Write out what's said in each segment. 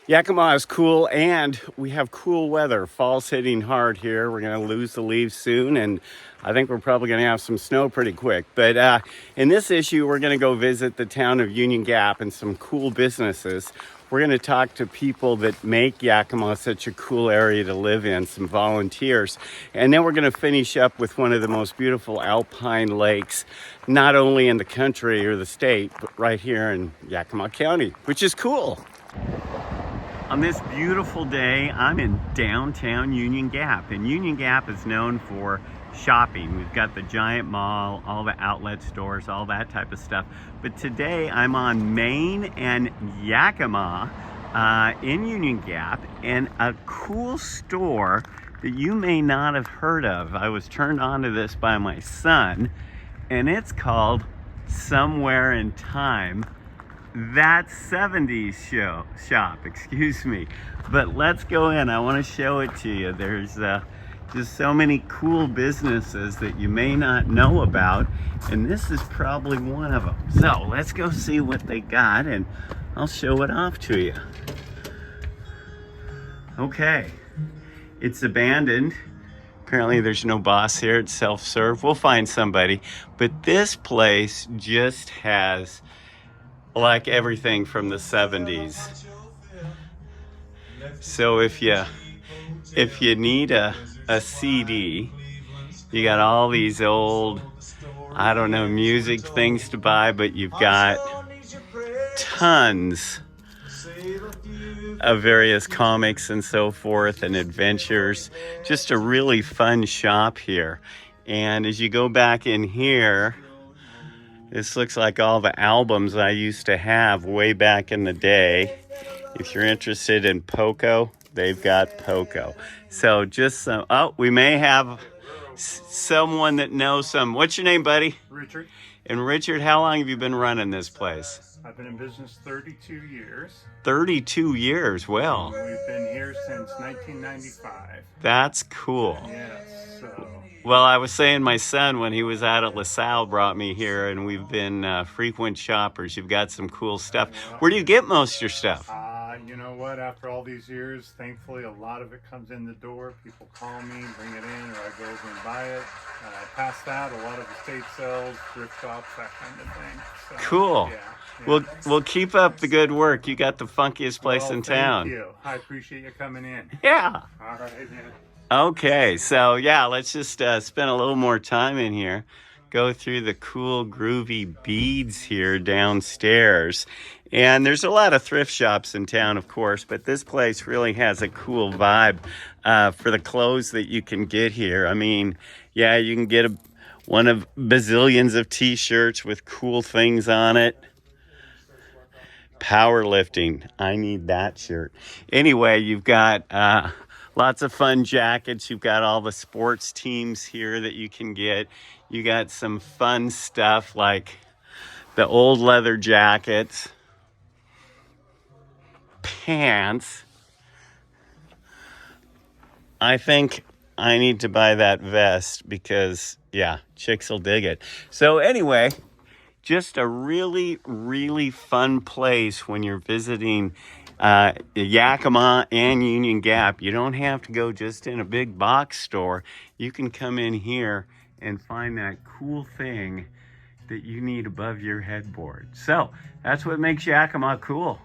Yakima is cool, and we have cool weather. Fall's hitting hard here. We're going to lose the leaves soon, and I think we're probably going to have some snow pretty quick. But in this issue, we're going to go visit the town of Union Gap and some cool businesses. We're going to talk to people that make Yakima such a cool area to live in, some volunteers. And then we're going to finish up with one of the most beautiful alpine lakes, not only in the country or the state, but right here in Yakima County, which is cool. On this beautiful day, I'm in downtown Union Gap, and Union Gap is known for shopping. We've got the giant mall, all the outlet stores, all that type of stuff. But today I'm on Main and Yakima in Union Gap, and a cool store that you may not have heard of. I was turned on to this by my son, and it's called Somewhere in Time. That 70s shop, excuse me. But let's go in. I want to show it to you. There's just so many cool businesses that you may not know about, and this is probably one of them. So let's go see what they got, and I'll show it off to you. Okay, it's abandoned. Apparently there's no boss here. It's self-serve. We'll find somebody. But this place just has like everything from the 70s. So if you need a CD, you got all these old, I don't know, music things to buy, but you've got tons of various comics and so forth and adventures. Just a really fun shop here. And as you go back in here, this looks like all the albums I used to have way back in the day. If you're interested in Poco, they've got Poco. So just some, oh, we may have someone that knows some. What's your name, buddy? Richard. And Richard, how long have you been running this place? I've been in business 32 years. 32 years, well. We've been here since 1995. That's cool. Yes, so. Well, I was saying my son, when he was out at LaSalle, brought me here, and we've been frequent shoppers. You've got some cool stuff. Where do you get most of your stuff? You know what? After all these years, thankfully, a lot of it comes in the door. People call me, bring it in, or I go over and buy it. Past that, a lot of estate sales, thrift shops, that kind of thing. So, cool. Yeah. We'll keep up the good work. You got the funkiest place in town. Thank you. I appreciate you coming in. Yeah. All right, man. Okay, so yeah, let's just spend a little more time in here. Go through the cool, groovy beads here downstairs. And there's a lot of thrift shops in town, of course, but this place really has a cool vibe for the clothes that you can get here. I mean, yeah, you can get one of bazillions of t-shirts with cool things on it. Powerlifting. I need that shirt. Anyway, you've got lots of fun jackets. You've got all the sports teams here that you can get. You got some fun stuff like the old leather jackets, pants. I think I need to buy that vest because, yeah, chicks will dig it. So anyway, just a really, really fun place when you're visiting Yakima and Union Gap. You don't have to go just in a big box store. You can come in here and find that cool thing that you need above your headboard. So that's what makes Yakima cool.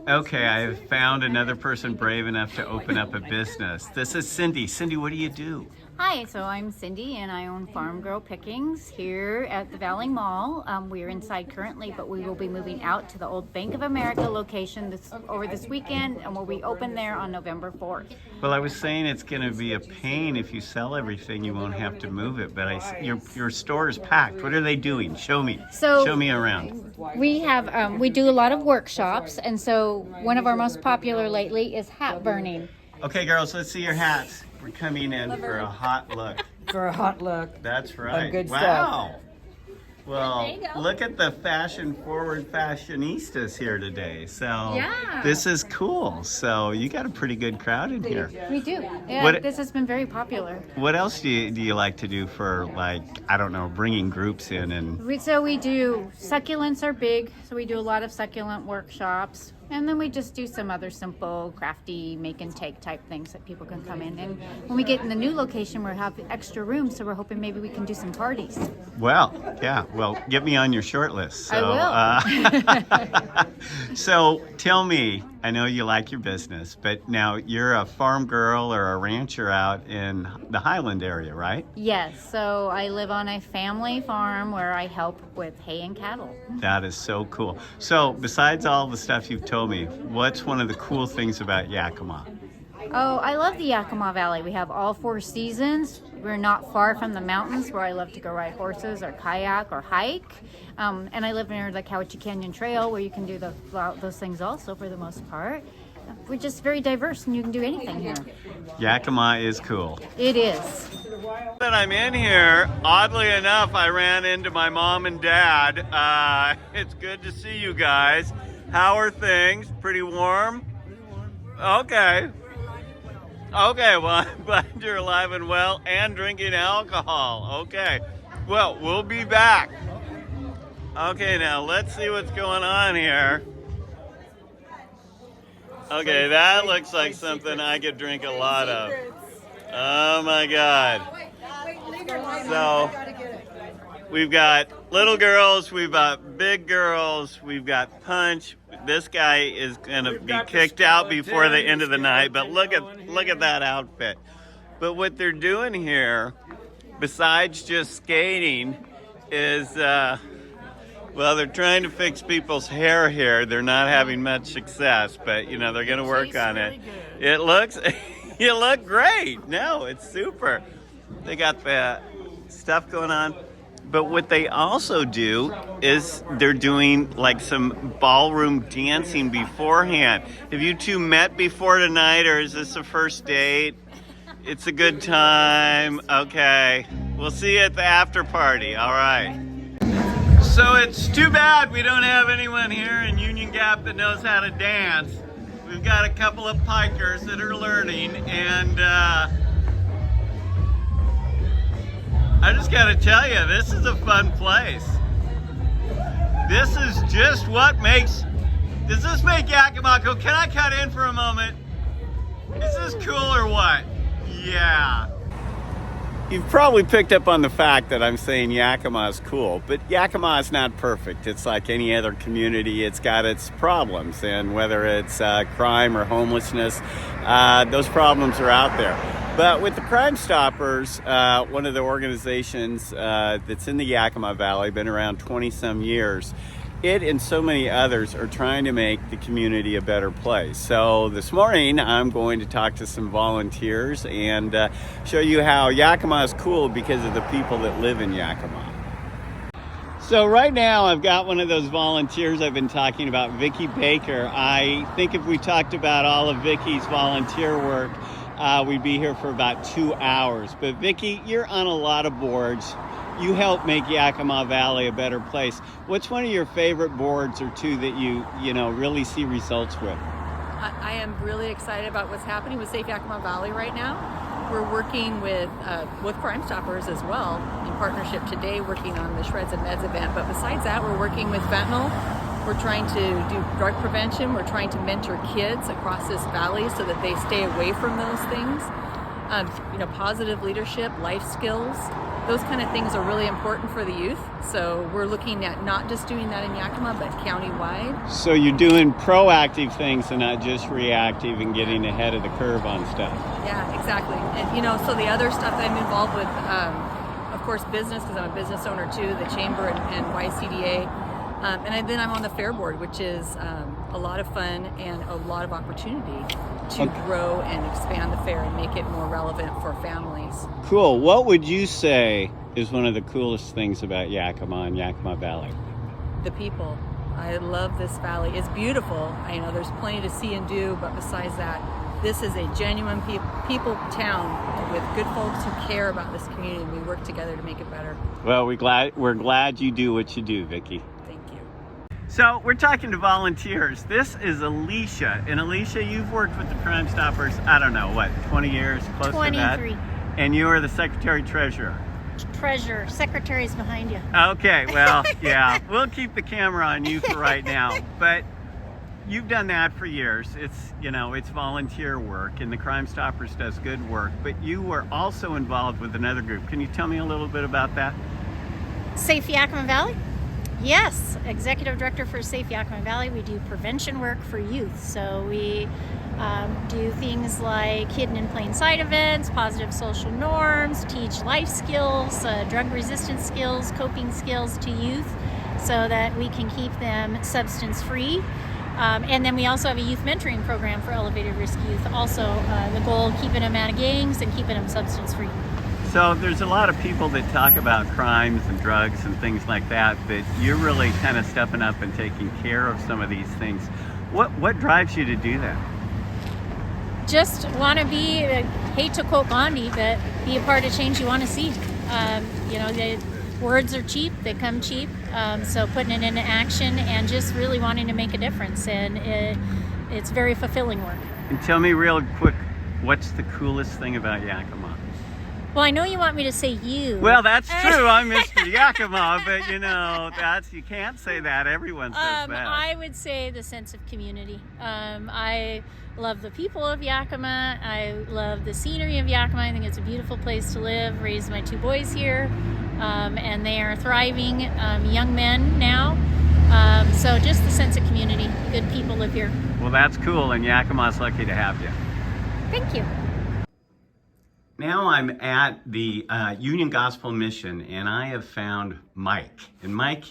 Okay, I have found another person brave enough to open up a business. This is Cindy. Cindy, what do you do? Hi, so I'm Cindy and I own Farm Girl Pickings here at the Valley Mall. We are inside currently, but we will be moving out to the old Bank of America location over this weekend, and we'll be open there on November 4th. Well, I was saying it's going to be a pain if you sell everything. You won't have to move it, but your store is packed. What are they doing? Show me. Show me around. We have we do a lot of workshops, and so one of our most popular lately is hat burning. Okay, girls, let's see your hats. We're coming in for a hot look. For a hot look. That's right. Of good wow. stuff. Well, look at the fashion-forward fashionistas here today. So Yeah. This is cool. So you got a pretty good crowd in here. We do. Yeah, this has been very popular. What else do you like to do for, like, I don't know, bringing groups in? And So we do, succulents are big, so we do a lot of succulent workshops. And then we just do some other simple, crafty, make and take type things that people can come in. And when we get in the new location, we'll have extra room, so we're hoping maybe we can do some parties. Well, yeah. Well, get me on your short list. So, I will. So tell me, I know you like your business, but now you're a farm girl or a rancher out in the Highland area, right? Yes. So I live on a family farm where I help with hay and cattle. That is so cool. So besides all the stuff you've told me, what's one of the cool things about Yakima? Oh, I love the Yakima Valley. We have all 4 seasons. We're not far from the mountains where I love to go ride horses or kayak or hike. And I live near the Cowichan Canyon Trail where you can do those things also for the most part. We're just very diverse and you can do anything here. Yakima is cool. It is. That I'm in here, oddly enough, I ran into my mom and dad. It's good to see you guys. How are things? Pretty warm? Okay. Okay, well, I'm glad you're alive and well and drinking alcohol. Okay. Well, we'll be back. Okay, now let's see what's going on here. Okay, that looks like something I could drink a lot of. Oh my God. So, we've got little girls, we've got big girls, we've got punch. This guy is gonna be kicked out before the end of the night, but look at that outfit. But what they're doing here, besides just skating, is well, they're trying to fix people's hair here. They're not having much success, but you know, they're gonna work on it. It looks, you look great. No, it's super. They got the stuff going on. But what they also do is they're doing like some ballroom dancing beforehand. Have you two met before tonight, or is this a first date? It's a good time. Okay. We'll see you at the after party. All right. So it's too bad we don't have anyone here in Union Gap that knows how to dance. We've got a couple of pikers that are learning, and I just gotta tell you, this is a fun place. This is just what makes, does this make Yakima cool? Can I cut in for a moment? Is this cool or what? Yeah. You've probably picked up on the fact that I'm saying Yakima is cool, but Yakima is not perfect. It's like any other community. It's got its problems, and whether it's crime or homelessness, those problems are out there. But with the Crime Stoppers, one of the organizations that's in the Yakima Valley, been around 20-some years, it and so many others are trying to make the community a better place. So this morning, I'm going to talk to some volunteers and show you how Yakima is cool because of the people that live in Yakima. So right now, I've got one of those volunteers I've been talking about, Vicki Baker. I think if we talked about all of Vicki's volunteer work, we'd be here for about 2 hours. But Vicki, you're on a lot of boards. You help make Yakima Valley a better place. What's one of your favorite boards or two that you know really see results with? I am really excited about what's happening with Safe Yakima Valley right now. We're working with Crime Stoppers as well in partnership today, working on the Shreds and Meds event. But besides that, we're working with fentanyl. We're trying to do drug prevention. We're trying to mentor kids across this valley so that they stay away from those things. You know, positive leadership, life skills, those kind of things are really important for the youth. So we're looking at not just doing that in Yakima, but countywide. So you're doing proactive things and not just reactive and getting ahead of the curve on stuff. Yeah, exactly. And you know, so the other stuff I'm involved with, of course, business, because I'm a business owner too, the Chamber and YCDA. And then I'm on the Fair Board, which is a lot of fun and a lot of opportunity to grow and expand the fair and make it more relevant for families. Cool. What would you say is one of the coolest things about Yakima and Yakima Valley? The people. I love this valley. It's beautiful. I know there's plenty to see and do, but besides that, this is a genuine people town with good folks who care about this community, and we work together to make it better. Well, we're glad you do what you do, Vicki. So we're talking to volunteers. This is Alicia. And Alicia, you've worked with the Crime Stoppers, I don't know, what, 20 years? Close 23. to that? And you are the Secretary-Treasurer. Treasurer. Secretary's behind you. Okay, well, yeah. We'll keep the camera on you for right now. But you've done that for years. It's, you know, it's volunteer work, and the Crime Stoppers does good work, but you were also involved with another group. Can you tell me a little bit about that? Safe Yakima Valley? Yes, Executive Director for Safe Yakima Valley. We do prevention work for youth. So we do things like hidden in plain sight events, positive social norms, teach life skills, drug resistance skills, coping skills to youth so that we can keep them substance free. And then we also have a youth mentoring program for elevated risk youth. Also, the goal, keeping them out of gangs and keeping them substance free. So there's a lot of people that talk about crimes and drugs and things like that, but you're really kind of stepping up and taking care of some of these things. What drives you to do that? Just want to be, hate to quote Gandhi, but be a part of change you want to see. You know, the words are cheap, they come cheap. So putting it into action and just really wanting to make a difference. And it's very fulfilling work. And tell me real quick, what's the coolest thing about Yakima? Well, I know you want me to say you. Well, that's true. I'm Mr. Yakima, but you know, you can't say that. Everyone says that. I would say the sense of community. I love the people of Yakima. I love the scenery of Yakima. I think it's a beautiful place to live. Raised my 2 boys here, and they are thriving young men now. So just the sense of community. Good people live here. Well, that's cool, and Yakima's lucky to have you. Thank you. Now I'm at the Union Gospel Mission, and I have found Mike. And Mike,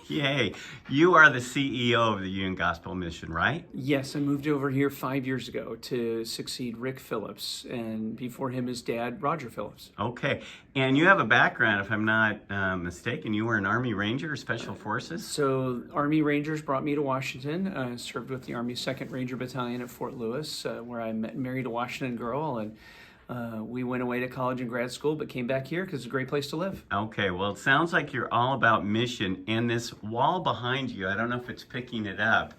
yay, you are the CEO of the Union Gospel Mission, right? Yes, I moved over here 5 years ago to succeed Rick Phillips, and before him, his dad, Roger Phillips. Okay, and you have a background, if I'm not mistaken, you were an Army Ranger, Special Forces? So Army Rangers brought me to Washington. Served with the Army 2nd Ranger Battalion at Fort Lewis, where I married a Washington girl, and we went away to college and grad school, but came back here because it's a great place to live. Okay, well, it sounds like you're all about mission, and this wall behind you, I don't know if it's picking it up,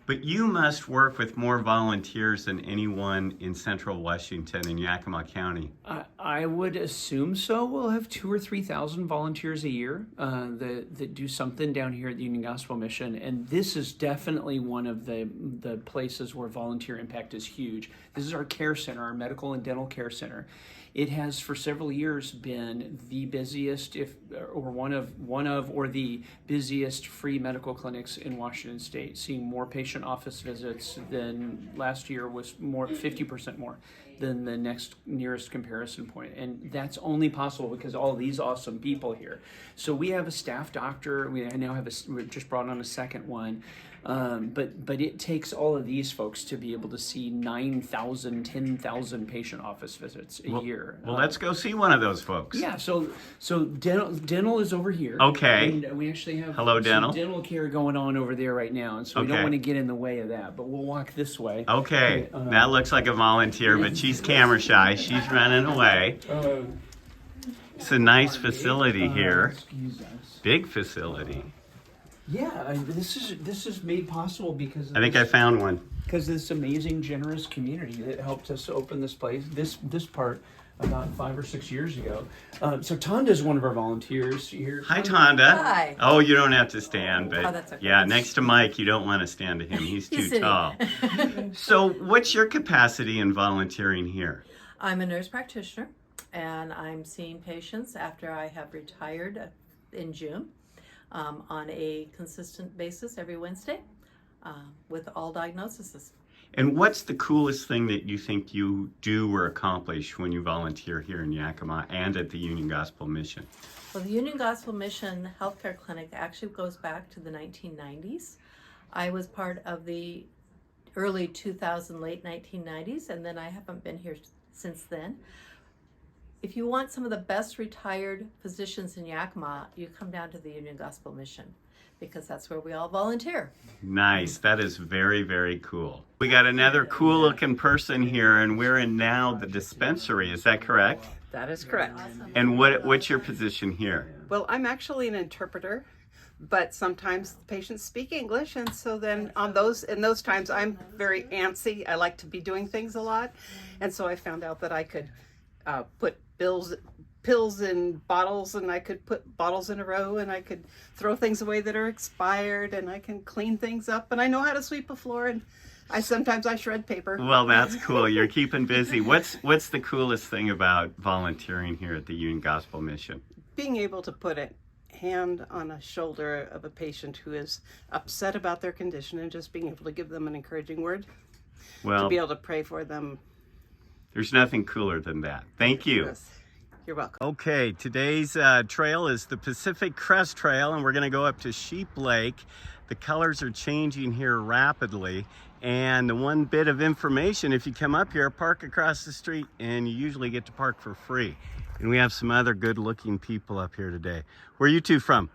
but you must work with more volunteers than anyone in Central Washington and Yakima County. I would assume so. We'll have 2,000 or 3,000 volunteers a year that do something down here at the Union Gospel Mission, and this is definitely one of the places where volunteer impact is huge. This is our care center, our medical and dental care center. It has for several years been the busiest, one of the busiest free medical clinics in Washington State, seeing more patient office visits than last year, was 50% more than the next nearest comparison point. And that's only possible because all these awesome people here. So we have a staff doctor. We just brought on a second one. But it takes all of these folks to be able to see 9,000, 10,000 patient office visits a year. Well, let's go see one of those folks. Yeah, so dental is over here. Okay. And we actually have Hello, dental. some dental care going on over there right now, and so we don't want to get in the way of that, but we'll walk this way. Okay, that looks like a volunteer, but she's camera shy. She's running away. It's a nice facility here. Excuse us. Big facility. Yeah, this is made possible because of I think I found one. because of this amazing, generous community that helped us open this place, this part, about 5 or 6 years ago. So Tonda is one of our volunteers here. Hi, Tonda. Hi. Oh, you don't have to stand, but Oh, that's okay. yeah, next to Mike, you don't want to stand to him. He's too tall. So what's your capacity in volunteering here? I'm a nurse practitioner, and I'm seeing patients after I have retired in June on a consistent basis every Wednesday with all diagnoses. And what's the coolest thing that you think you do or accomplish when you volunteer here in Yakima and at the Union Gospel Mission? Well, the Union Gospel Mission Healthcare Clinic actually goes back to the 1990s. I was part of the early 2000, late 1990s, and then I haven't been here since then. If you want some of the best retired physicians in Yakima, you come down to the Union Gospel Mission, because that's where we all volunteer. Nice. That is very, very cool. We got another cool looking person here, and we're in now the dispensary. Is that correct? That is correct. And what's your position here? Well, I'm actually an interpreter, but sometimes patients speak English, and so then in those times I'm very antsy. I like to be doing things a lot, and so I found out that I could put bills pills in bottles, and I could put bottles in a row, and I could throw things away that are expired, and I can clean things up, and I know how to sweep a floor, and sometimes I shred paper. Well, that's cool. You're keeping busy. What's the coolest thing about volunteering here at the Union Gospel Mission? Being able to put a hand on a shoulder of a patient who is upset about their condition and just being able to give them an encouraging word, Well, to be able to pray for them. there's nothing cooler than that. Thank you. Yes. You're welcome. Okay, today's trail is the Pacific Crest Trail, and we're going to go up to Sheep Lake. The colors are changing here rapidly, and the one bit of information, if you come up here, park across the street, and you usually get to park for free. And we have some other good-looking people up here today. Where are you two from?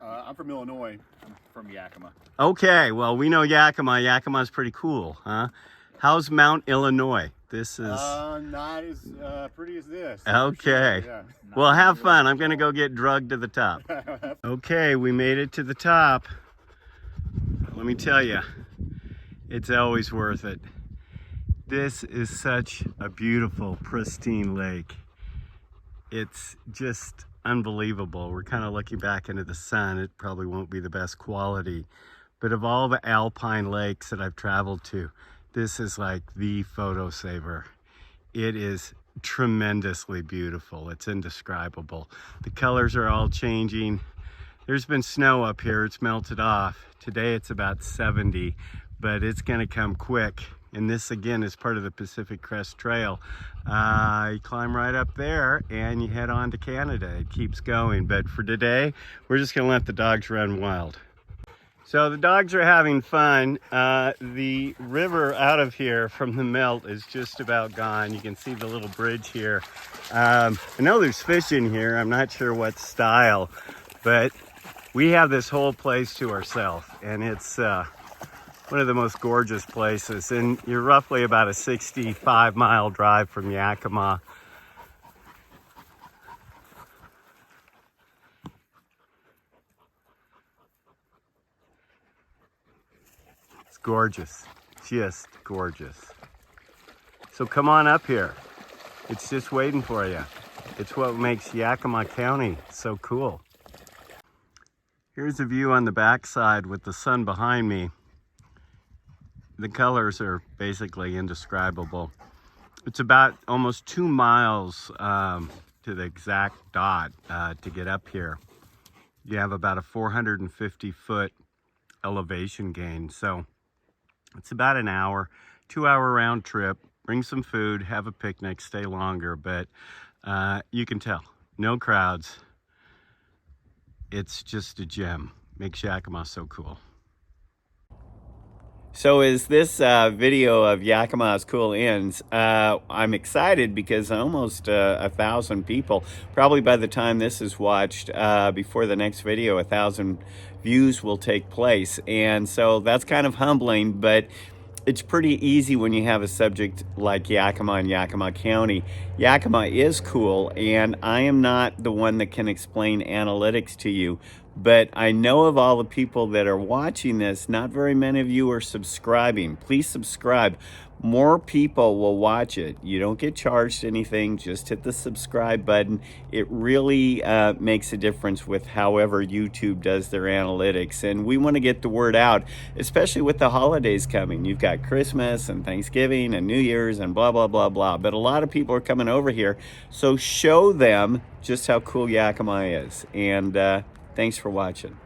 I'm from Illinois. I'm from Yakima. Okay, well, we know Yakima. Yakima's pretty cool, huh? How's Mount Illinois? This is... Not as pretty as this. Okay. Sure, yeah. Well, have fun. I'm going to go get drugged to the top. Okay, we made it to the top. Let me tell you, it's always worth it. This is such a beautiful, pristine lake. It's just unbelievable. We're kind of looking back into the sun. It probably won't be the best quality, but of all the alpine lakes that I've traveled to, this is like the photo saver. It is tremendously beautiful. It's indescribable. The colors are all changing. There's been snow up here. It's melted off. Today it's about 70, but it's going to come quick. And this again is part of the Pacific Crest Trail. You climb right up there and you head on to Canada. It keeps going, but for today, we're just gonna let the dogs run wild. So the dogs are having fun. The river out of here from the melt is just about gone. You can see the little bridge here. I know there's fish in here. I'm not sure what style, but we have this whole place to ourselves, and it's one of the most gorgeous places. And you're roughly about a 65-mile drive from Yakima. It's gorgeous, just gorgeous. So come on up here. It's just waiting for you. It's what makes Yakima County so cool. Here's a view on the backside with the sun behind me. The colors are basically indescribable. It's about almost 2 miles to the exact dot to get up here. You have about a 450-foot elevation gain. So it's about an hour, 2-hour round trip. Bring some food, have a picnic, stay longer, but you can tell, no crowds. It's just a gem. Makes Yakima so cool. So as this video of Yakima's cool ends, I'm excited because almost 1,000 people, probably by the time this is watched, before the next video, 1,000 views will take place. And so that's kind of humbling, but it's pretty easy when you have a subject like Yakima and Yakima County. Yakima is cool, and I am not the one that can explain analytics to you, but I know of all the people that are watching this, not very many of you are subscribing. Please subscribe. More people will watch it. You don't get charged anything, just hit the subscribe button. It really makes a difference with however YouTube does their analytics. And we want to get the word out, especially with the holidays coming. You've got Christmas and Thanksgiving and New Year's and blah, blah, blah, blah. But a lot of people are coming over here. So show them just how cool Yakima is. And thanks for watching.